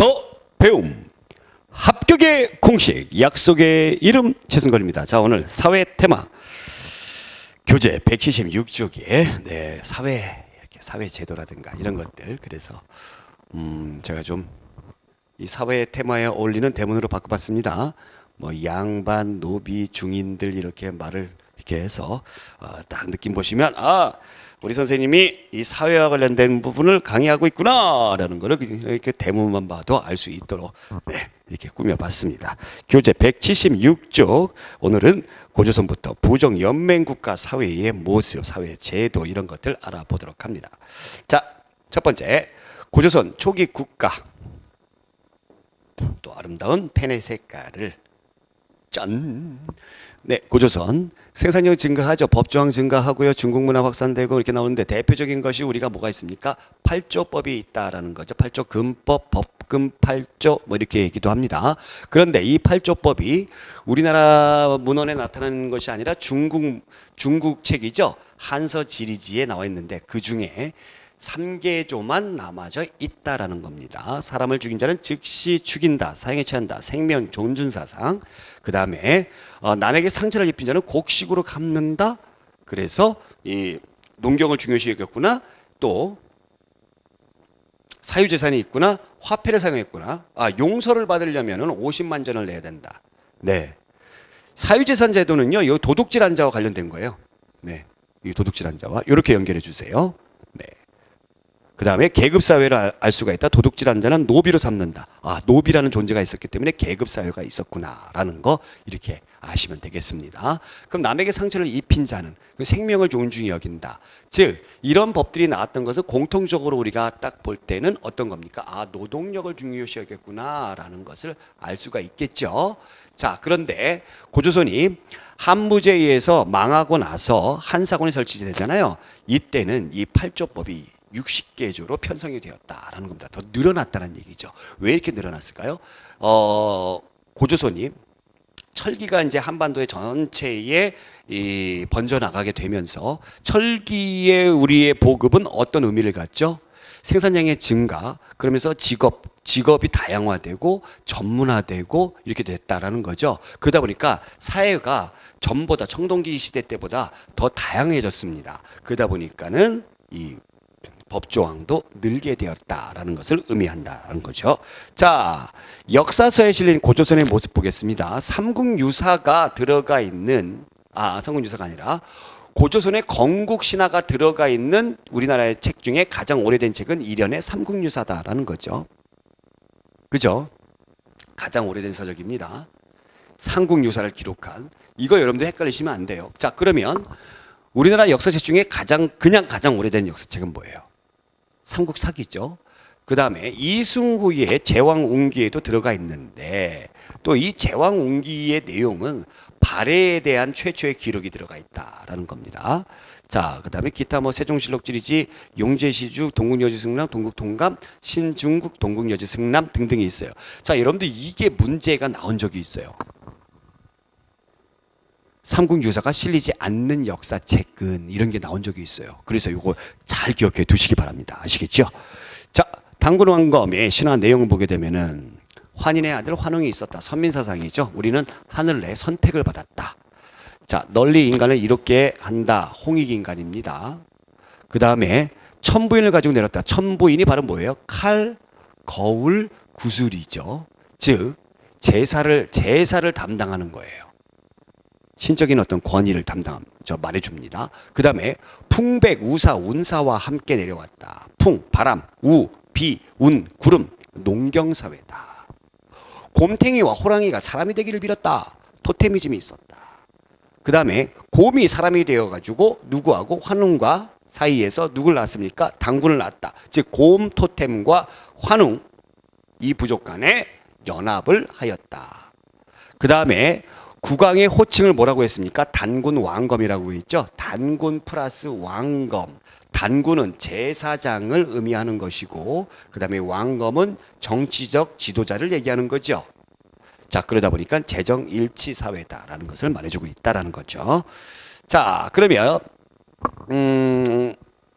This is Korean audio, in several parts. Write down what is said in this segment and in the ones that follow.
더 배움 합격의 공식 약속의 이름 최승건입니다. 자, 오늘 사회 테마 교재 176쪽에 사회 이렇게 사회 제도라든가 이런 것들, 그래서 제가 좀 이 사회 테마에 어울리는 대문으로 바꿔봤습니다. 뭐 양반, 노비, 중인들 이렇게 말을 이렇게 해서 딱 느낌 보시면 우리 선생님이 이 사회와 관련된 부분을 강의하고 있구나라는 거를 이렇게 대문만 봐도 알 수 있도록 이렇게 꾸며봤습니다. 교재 176쪽 오늘은 고조선부터 부정연맹국가 사회의 모습, 사회 제도 이런 것들 알아보도록 합니다. 자, 첫 번째 고조선 초기 국가, 또 아름다운 펜의 색깔을 짠. 고조선 생산력 증가하죠. 법조항 증가하고요. 중국 문화 확산되고 이렇게 나오는데 대표적인 것이 우리가 뭐가 있습니까? 8조법이 있다라는 거죠. 8조 금법, 법금 8조 뭐 이렇게 얘기도 합니다. 그런데 이 8조법이 우리나라 문헌에 나타나는 것이 아니라 중국 책이죠. 한서지리지에 나와 있는데 그 중에 3개조만 남아져 있다라는 겁니다. 사람을 죽인 자는 즉시 죽인다, 사형에 처한다, 생명 존중사상. 그 다음에 남에게 상처를 입힌 자는 곡식으로 갚는다. 그래서 이 농경을 중요시 여겼구나. 또 사유재산이 있구나. 화폐를 사용했구나. 용서를 받으려면 50만 전을 내야 된다. 사유재산 제도는요, 이 도둑질한 자와 관련된 거예요. 이 도둑질한 자와 이렇게 연결해 주세요. 그 다음에 계급사회를 알 수가 있다. 도둑질한 자는 노비로 삼는다. 노비라는 존재가 있었기 때문에 계급사회가 있었구나라는 거 이렇게 아시면 되겠습니다. 그럼 남에게 상처를 입힌 자는 그 생명을 존중히 여긴다. 즉 이런 법들이 나왔던 것은 공통적으로 우리가 딱 볼 때는 어떤 겁니까? 노동력을 중요시 여겼구나라는 것을 알 수가 있겠죠. 자, 그런데 고조선이 한무제에 의해서 망하고 나서 한사관이 설치되잖아요. 이때는 이 8조법이 60개조로 편성이 되었다라는 겁니다. 더 늘어났다는 얘기죠. 왜 이렇게 늘어났을까요? 고조선이 철기가 이제 한반도의 전체에 번져나가게 되면서 철기의 우리의 보급은 어떤 의미를 갖죠? 생산량의 증가, 그러면서 직업이 다양화되고 전문화되고 이렇게 됐다라는 거죠. 그러다 보니까 사회가 전보다 청동기 시대 때보다 더 다양해졌습니다. 그러다 보니까는 이 법조항도 늘게 되었다라는 것을 의미한다는 거죠. 자, 역사서에 실린 고조선의 모습 보겠습니다. 삼국유사가 들어가 있는, 삼국유사가 아니라 고조선의 건국신화가 들어가 있는 우리나라의 책 중에 가장 오래된 책은 일연의 삼국유사다라는 거죠. 그죠? 가장 오래된 서적입니다. 삼국유사를 기록한. 이거 여러분들 헷갈리시면 안 돼요. 자, 그러면 우리나라 역사책 중에 가장 오래된 역사책은 뭐예요? 삼국사기죠. 그 다음에 이승후의 제왕운기에도 들어가 있는데 또 이 제왕운기의 내용은 발해에 대한 최초의 기록이 들어가 있다라는 겁니다. 자, 그 다음에 기타 세종실록지리지, 용제시주, 동국여지승남, 동국통감, 신중국, 동국여지승남 등등이 있어요. 자, 여러분들 이게 문제가 나온 적이 있어요. 삼국유사가 실리지 않는 역사책은 이런 게 나온 적이 있어요. 그래서 이거 잘 기억해 두시기 바랍니다. 아시겠죠? 자, 단군왕검의 신화 내용을 보게 되면은 환인의 아들 환웅이 있었다. 선민사상이죠. 우리는 하늘 내 선택을 받았다. 자, 널리 인간을 이롭게 한다. 홍익인간입니다. 그 다음에 천부인을 가지고 내렸다. 천부인이 바로 뭐예요? 칼, 거울, 구슬이죠. 즉 제사를 담당하는 거예요. 신적인 어떤 권위를 말해줍니다. 그 다음에 풍백, 우사, 운사와 함께 내려왔다. 풍, 바람, 우, 비, 운, 구름, 농경사회다. 곰탱이와 호랑이가 사람이 되기를 빌었다. 토테미즘이 있었다. 그 다음에 곰이 사람이 되어가지고 누구하고 환웅과 사이에서 누굴 낳았습니까? 당군을 낳았다. 즉 곰 토템과 환웅 이 부족 간에 연합을 하였다. 그 다음에 국왕의 호칭을 뭐라고 했습니까? 단군 왕검이라고 했죠. 단군 플러스 왕검. 단군은 제사장을 의미하는 것이고 그 다음에 왕검은 정치적 지도자를 얘기하는 거죠. 자, 그러다 보니까 재정일치사회다라는 것을 말해주고 있다라는 거죠. 자, 그러면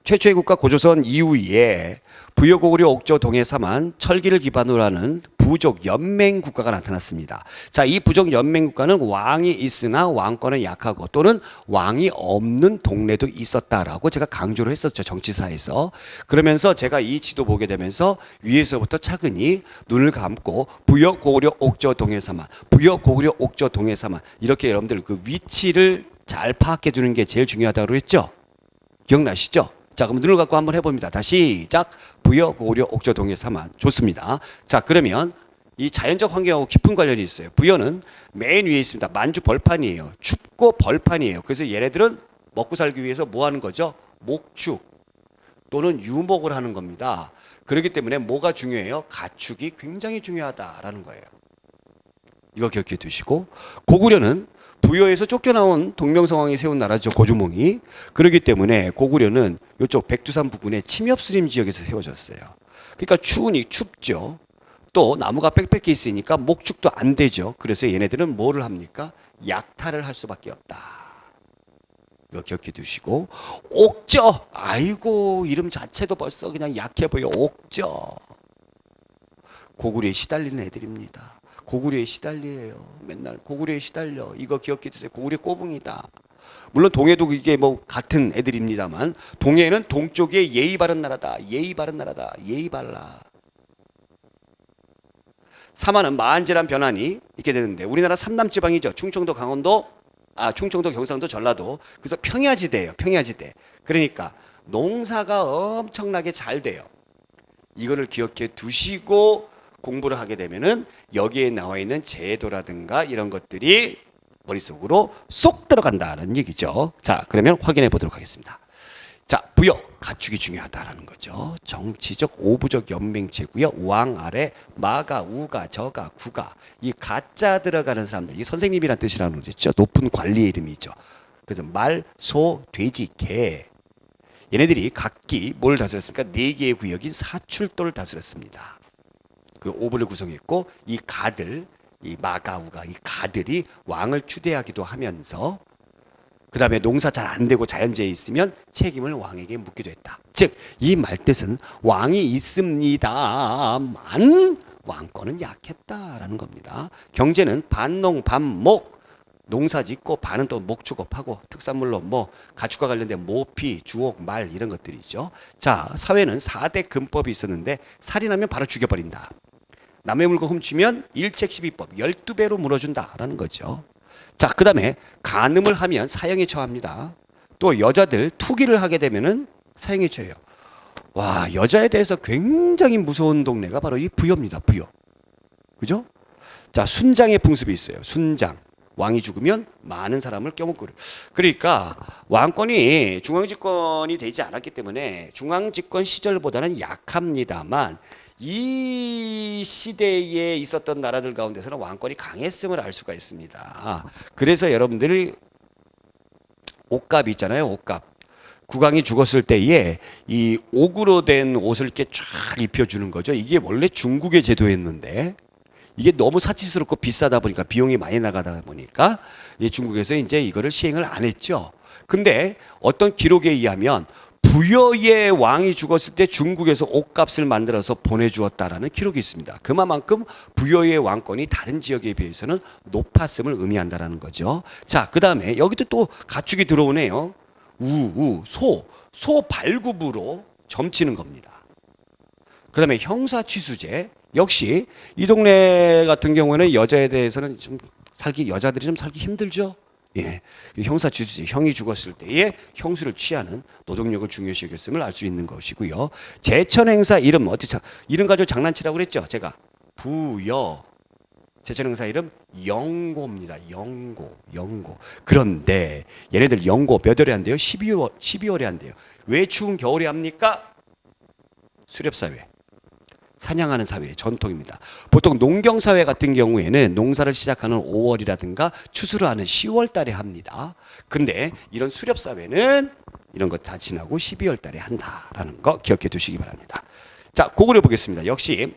최초의 국가 고조선 이후에 부여 고구려 옥저 동해 삼한 철기를 기반으로 하는 부족 연맹 국가가 나타났습니다. 자, 이 부족 연맹 국가는 왕이 있으나 왕권은 약하고 또는 왕이 없는 동네도 있었다라고 제가 강조를 했었죠, 정치사에서. 그러면서 제가 이 지도 보게 되면서 위에서부터 차근히 눈을 감고 부여 고구려 옥저 동해 삼한, 부여 고구려 옥저 동해 삼한, 이렇게 여러분들 그 위치를 잘 파악해 주는 게 제일 중요하다고 했죠. 기억나시죠? 자, 그럼 눈을 감고 한번 해봅니다. 다시 시작. 부여 고구려 옥저 동해 삼한. 좋습니다. 자, 그러면 이 자연적 환경하고 깊은 관련이 있어요. 부여는 맨 위에 있습니다. 만주 벌판이에요. 춥고 벌판이에요. 그래서 얘네들은 먹고 살기 위해서 뭐 하는 거죠? 목축 또는 유목을 하는 겁니다. 그렇기 때문에 뭐가 중요해요? 가축이 굉장히 중요하다라는 거예요. 이거 기억해 두시고, 고구려는 부여에서 쫓겨나온 동명성왕이 세운 나라죠, 고주몽이. 그렇기 때문에 고구려는 이쪽 백두산 부근의 침엽수림 지역에서 세워졌어요. 그러니까 추우니 춥죠. 또 나무가 빽빽히 있으니까 목축도 안 되죠. 그래서 얘네들은 뭐를 합니까? 약탈을 할 수밖에 없다. 이거 기억해 두시고, 옥저. 아이고, 이름 자체도 벌써 그냥 약해 보여. 옥저. 고구려에 시달리는 애들입니다. 고구려에 시달려요. 맨날 고구려에 시달려. 이거 기억해 주세요. 고구려 꼬붕이다. 물론 동해도 이게 뭐 같은 애들입니다만, 동해는 동쪽에 예의 바른 나라다. 예의 바른 나라다. 예의 발라. 삼한은 마한제란 변환이 있게 되는데, 우리나라 삼남지방이죠. 충청도, 강원도, 충청도, 경상도, 전라도. 그래서 평야지대예요. 평야지대. 그러니까 농사가 엄청나게 잘 돼요. 이거를 기억해 두시고 공부를 하게 되면은 여기에 나와 있는 제도라든가 이런 것들이 머릿속으로 쏙 들어간다는 얘기죠. 자, 그러면 확인해 보도록 하겠습니다. 자, 부여, 가축이 중요하다라는 거죠. 정치적 오부적 연맹체고요. 왕 아래 마가, 우가, 저가, 구가, 이 가짜 들어가는 사람들, 이 선생님이란 뜻이라는 거죠. 높은 관리의 이름이죠. 그래서 말, 소, 돼지, 개, 얘네들이 각기 뭘 다스렸습니까? 4개의 구역인 사출도를 다스렸습니다. 그 오부를 구성했고, 이 가들, 이 마가우가, 이 가들이 왕을 추대하기도 하면서, 그 다음에 농사 잘 안 되고 자연재해 있으면 책임을 왕에게 묻기도 했다. 즉, 이 말뜻은 왕이 있습니다만 왕권은 약했다라는 겁니다. 경제는 반농, 반목, 농사 짓고 반은 또 목축업하고 특산물로 뭐 가축과 관련된 모피, 주옥, 말 이런 것들이죠. 자, 사회는 4대 금법이 있었는데 살인하면 바로 죽여버린다. 남의 물건 훔치면 일책십이법 12배로 물어준다라는 거죠. 자, 그 다음에 간음을 하면 사형에 처합니다. 또 여자들 투기를 하게 되면은 사형에 처해요. 와, 여자에 대해서 굉장히 무서운 동네가 바로 이 부여입니다. 부여. 그죠? 자, 순장의 풍습이 있어요. 순장. 왕이 죽으면 많은 사람을 껴먹고 그래요. 그러니까 왕권이 중앙집권이 되지 않았기 때문에 중앙집권 시절보다는 약합니다만, 이 시대에 있었던 나라들 가운데서는 왕권이 강했음을 알 수가 있습니다. 그래서 여러분들이 옷값 있잖아요. 옷값. 국왕이 죽었을 때에 이 옥으로 된 옷을 이렇게 쫙 입혀주는 거죠. 이게 원래 중국의 제도였는데 이게 너무 사치스럽고 비싸다 보니까, 비용이 많이 나가다 보니까 중국에서 이제 이거를 시행을 안 했죠. 근데 어떤 기록에 의하면 부여의 왕이 죽었을 때 중국에서 옷값을 만들어서 보내주었다라는 기록이 있습니다. 그만큼 부여의 왕권이 다른 지역에 비해서는 높았음을 의미한다라는 거죠. 자, 그 다음에 여기도 또 가축이 들어오네요. 소 발굽으로 점치는 겁니다. 그 다음에 형사취수제. 역시 이 동네 같은 경우에는 여자에 대해서는 여자들이 좀 살기 힘들죠. 예, 형사취수제, 형이 죽었을 때에 형수를 취하는 노동력을 중요시 여겼음을 알 수 있는 것이고요. 제천행사 이름 이름 가지고 장난치라고 그랬죠. 제가 부여. 제천행사 이름 영고입니다. 영고. 그런데 얘네들 영고 몇 월에 한대요? 12월에 한대요. 왜 추운 겨울에 합니까? 수렵사회. 사냥하는 사회의 전통입니다. 보통 농경사회 같은 경우에는 농사를 시작하는 5월이라든가 추수를 하는 10월 달에 합니다. 근데 이런 수렵사회는 이런 거 다 지나고 12월 달에 한다라는 거 기억해 두시기 바랍니다. 자, 고구려 보겠습니다. 역시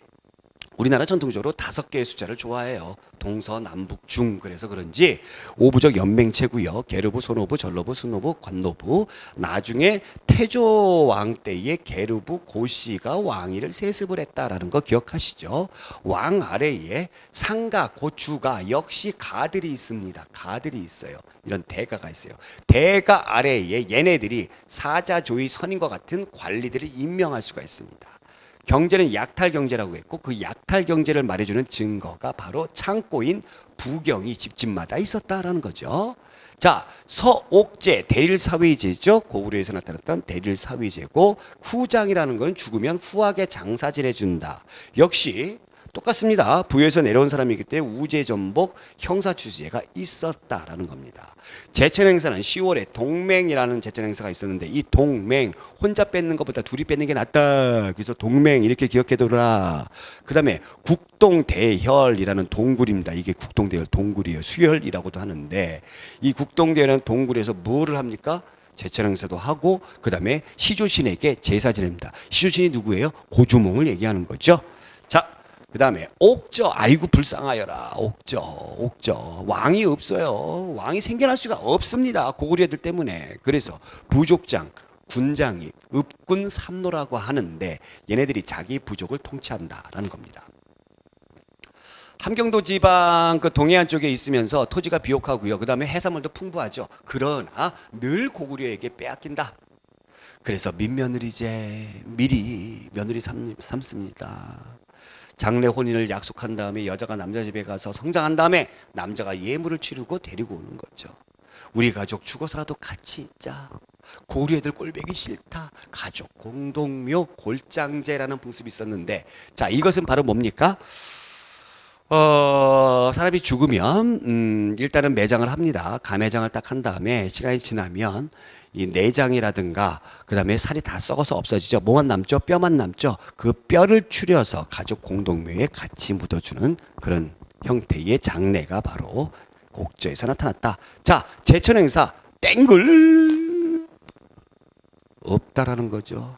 우리나라 전통적으로 5개의 숫자를 좋아해요. 동서남북중. 그래서 그런지 오부적 연맹체고요. 계르부, 소노부, 전로부, 순노부, 관노부. 나중에 태조 왕 때에 계르부 고씨가 왕위를 세습을 했다라는 거 기억하시죠? 왕 아래에 상가, 고추가 역시 가들이 있습니다. 가들이 있어요. 이런 대가가 있어요. 대가 아래에 얘네들이 사자조의 선임과 같은 관리들을 임명할 수가 있습니다. 경제는 약탈 경제라고 했고 그 약탈 경제를 말해주는 증거가 바로 창고인 부경이 집집마다 있었다라는 거죠. 자, 서옥제 대릴사위제죠. 고구려에서 나타났던 대릴사위제고 후장이라는 건 죽으면 후하게 장사 지내준다. 역시 똑같습니다. 부에서 내려온 사람이기 때문에 우제전복 형사주제가 있었다라는 겁니다. 제천행사는 10월에 동맹이라는 제천행사가 있었는데 이 동맹 혼자 뺏는 것보다 둘이 뺏는 게 낫다. 그래서 동맹 이렇게 기억해두라. 그 다음에 국동대혈이라는 동굴입니다. 이게 국동대혈 동굴이에요. 수혈이라고도 하는데 이 국동대혈이라는 동굴에서 뭐를 합니까? 제천행사도 하고 그 다음에 시조신에게 제사 지냅니다. 시조신이 누구예요? 고주몽을 얘기하는 거죠. 자, 그 다음에 옥저. 아이고 불쌍하여라. 옥저 왕이 없어요. 왕이 생겨날 수가 없습니다. 고구려 애들 때문에. 그래서 부족장, 군장이 읍군 삼노라고 하는데 얘네들이 자기 부족을 통치한다라는 겁니다. 함경도 지방 그 동해안 쪽에 있으면서 토지가 비옥하고요. 그 다음에 해산물도 풍부하죠. 그러나 늘 고구려에게 빼앗긴다. 그래서 민며느리제 미리 며느리 삼습니다. 장래 혼인을 약속한 다음에 여자가 남자 집에 가서 성장한 다음에 남자가 예물을 치르고 데리고 오는 거죠. 우리 가족 죽어서라도 같이 있자. 고리 애들 꼴배기 싫다. 가족 공동묘 골장제라는 풍습이 있었는데 자, 이것은 바로 뭡니까? 사람이 죽으면 일단은 매장을 합니다. 가매장을 딱 한 다음에 시간이 지나면 이 내장이라든가 그 다음에 살이 다 썩어서 없어지죠. 뭐만 남죠? 뼈만 남죠. 그 뼈를 추려서 가족 공동묘에 같이 묻어주는 그런 형태의 장례가 바로 옥저에서 나타났다. 자, 제천행사 땡글 없다라는 거죠.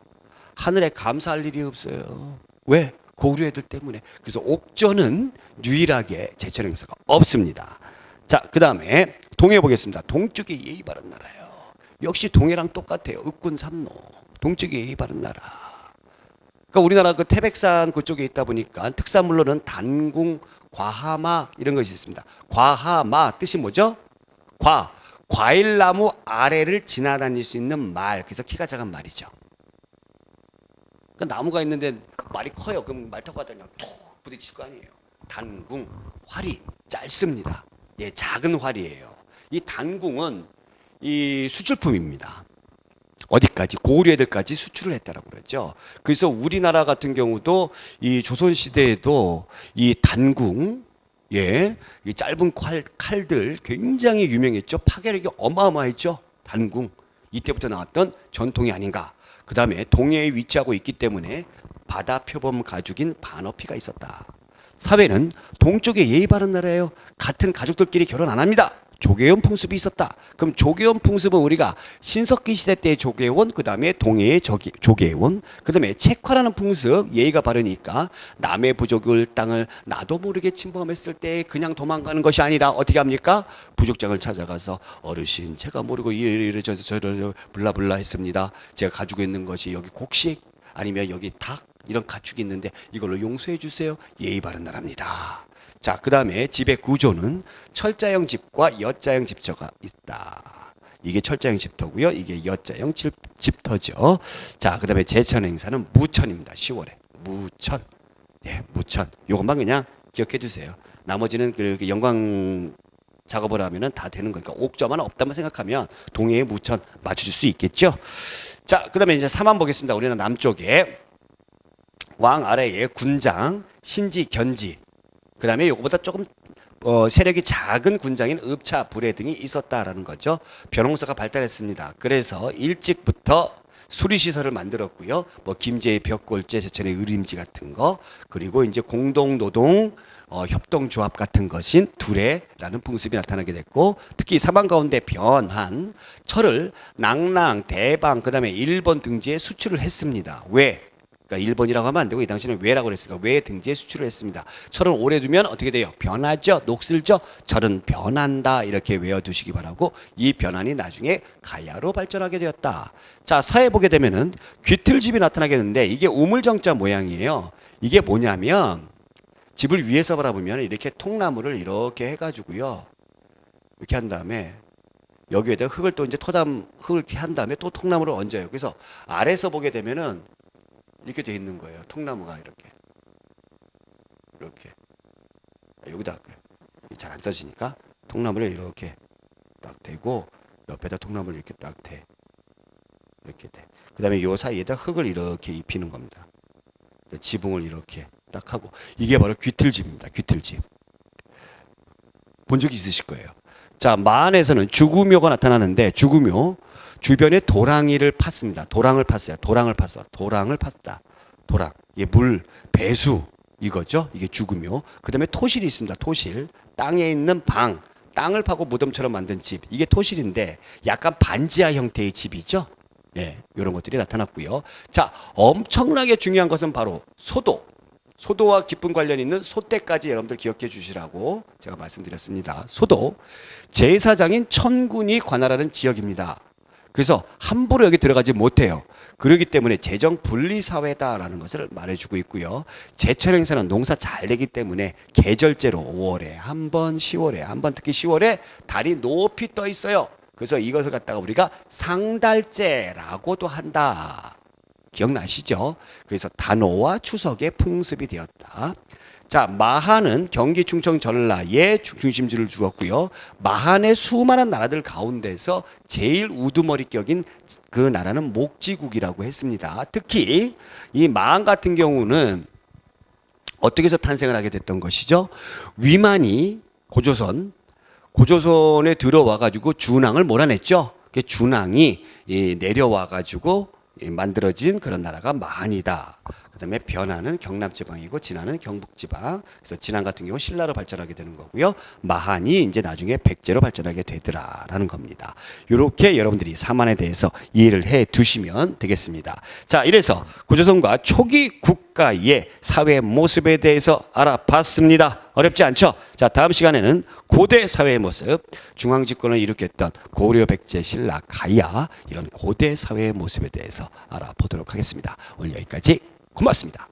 하늘에 감사할 일이 없어요. 왜? 고구려 애들 때문에. 그래서 옥저는 유일하게 제천행사가 없습니다. 자, 그 다음에 동해 보겠습니다. 동쪽이 예의 바른 나라예요. 역시 동해랑 똑같아요. 읍군 삼노. 동쪽이 예의 바른 나라. 그러니까 우리나라 그 태백산 그쪽에 있다 보니까 특산물로는 단궁, 과하마 이런 것이 있습니다. 과하마 뜻이 뭐죠? 과일나무 아래를 지나다닐 수 있는 말. 그래서 키가 작은 말이죠. 그러니까 나무가 있는데 말이 커요. 그럼 말 타고 가다 그냥 툭 부딪힐 거 아니에요. 단궁, 활이 짧습니다. 예, 작은 활이에요. 이 단궁은 이 수출품입니다. 어디까지? 고구려 애들까지 수출을 했다라고 그랬죠. 그래서 우리나라 같은 경우도 이 조선 시대에도 이 단궁, 예, 이 짧은 칼들 굉장히 유명했죠. 파괴력이 어마어마했죠. 단궁. 이때부터 나왔던 전통이 아닌가. 그 다음에 동해에 위치하고 있기 때문에 바다 표범 가죽인 반어피가 있었다. 사회는 동쪽에 예의 바른 나라예요. 같은 가족들끼리 결혼 안 합니다. 조계원 풍습이 있었다. 그럼 조계원 풍습은 우리가 신석기 시대 때 조계원, 그 다음에 동해의 조계원, 그 다음에 책화라는 풍습, 예의가 바르니까 남의 부족을 땅을 나도 모르게 침범했을 때 그냥 도망가는 것이 아니라 어떻게 합니까? 부족장을 찾아가서 어르신 제가 모르고 이래 저래 블라블라 했습니다. 제가 가지고 있는 것이 여기 곡식 아니면 여기 닭 이런 가축이 있는데 이걸로 용서해 주세요. 예의 바른 나라입니다. 자, 그 다음에 집의 구조는 철자형 집과 여자형 집터가 있다. 이게 철자형 집터고요. 이게 여자형 집터죠. 자, 그 다음에 제천 행사는 무천입니다. 10월에 무천. 예, 무천. 요것만 그냥 기억해 두세요. 나머지는 그 영광 작업을 하면은 다 되는 거니까 옥저만 없다만 생각하면 동해의 무천 맞추실 수 있겠죠. 자, 그 다음에 이제 사만 보겠습니다. 우리는 남쪽에 왕 아래에 군장, 신지, 견지. 그 다음에 이거보다 조금 세력이 작은 군장인 읍차, 불에 등이 있었다라는 거죠. 벼농사가 발달했습니다. 그래서 일찍부터 수리시설을 만들었고요. 뭐 김제의 벽골제, 제천의 의림지 같은 거, 그리고 이제 공동노동 협동조합 같은 것인 두레라는 풍습이 나타나게 됐고, 특히 사방 가운데 변한 철을 낭랑, 대방, 그 다음에 일본 등지에 수출을 했습니다. 왜? 그러니까 1번이라고 하면 안 되고 이 당시에는 왜라고 그랬으니까 왜 등지에 수출을 했습니다. 철은 오래 두면 어떻게 돼요? 변하죠. 녹슬죠. 철은 변한다. 이렇게 외워두시기 바라고 이 변환이 나중에 가야로 발전하게 되었다. 자, 사회 보게 되면은 귀틀집이 나타나겠는데 이게 우물정자 모양이에요. 이게 뭐냐면 집을 위에서 바라보면 이렇게 통나무를 이렇게 해가지고요. 이렇게 한 다음에 여기에다 흙을 또 이제 흙을 이렇게 한 다음에 또 통나무를 얹어요. 그래서 아래서 보게 되면은 이렇게 돼 있는 거예요. 통나무가 이렇게 여기다 할게요. 잘 안 써지니까 통나무를 이렇게 딱 대고 옆에다 통나무를 이렇게 딱 대. 이렇게 돼. 그다음에 요 사이에다 흙을 이렇게 입히는 겁니다. 지붕을 이렇게 딱 하고 이게 바로 귀틀집입니다. 귀틀집. 본 적이 있으실 거예요. 자, 마안에서는 주구묘가 나타나는데 주구묘 주변에 도랑이를 팠습니다. 도랑을 팠어요. 도랑을 팠다. 도랑. 이게 물, 배수 이거죠. 이게 주구묘. 그다음에 토실이 있습니다. 토실. 땅에 있는 방. 땅을 파고 무덤처럼 만든 집. 이게 토실인데 약간 반지하 형태의 집이죠. 예, 이런 것들이 나타났고요. 자, 엄청나게 중요한 것은 바로 소도. 소도와 깊은 관련 있는 소떼까지 여러분들 기억해 주시라고 제가 말씀드렸습니다. 소도. 제사장인 천군이 관할하는 지역입니다. 그래서 함부로 여기 들어가지 못해요. 그렇기 때문에 재정 분리 사회다라는 것을 말해주고 있고요. 제철 행사는 농사 잘 되기 때문에 계절제로 5월에 한 번, 10월에 한 번, 특히 10월에 달이 높이 떠 있어요. 그래서 이것을 갖다가 우리가 상달제라고도 한다. 기억나시죠? 그래서 단오와 추석의 풍습이 되었다. 자, 마한은 경기, 충청, 전라의 중심지를 주었고요. 마한의 수많은 나라들 가운데서 제일 우두머리 격인 그 나라는 목지국이라고 했습니다. 특히 이 마한 같은 경우는 어떻게 해서 탄생을 하게 됐던 것이죠? 위만이 고조선에 들어와 가지고 준왕을 몰아냈죠. 그 준왕이 내려와 가지고 만들어진 그런 나라가 마한이다. 그다음에 변화는 경남지방이고 진화는 경북지방. 그래서 진화 같은 경우 신라로 발전하게 되는 거고요. 마한이 이제 나중에 백제로 발전하게 되더라라는 겁니다. 이렇게 여러분들이 사만에 대해서 이해를 해 두시면 되겠습니다. 자, 이래서 고조선과 초기 국가의 사회 모습에 대해서 알아봤습니다. 어렵지 않죠? 자, 다음 시간에는 고대 사회의 모습, 중앙집권을 일으켰던 고려, 백제, 신라, 가야 이런 고대 사회의 모습에 대해서 알아보도록 하겠습니다. 오늘 여기까지 고맙습니다.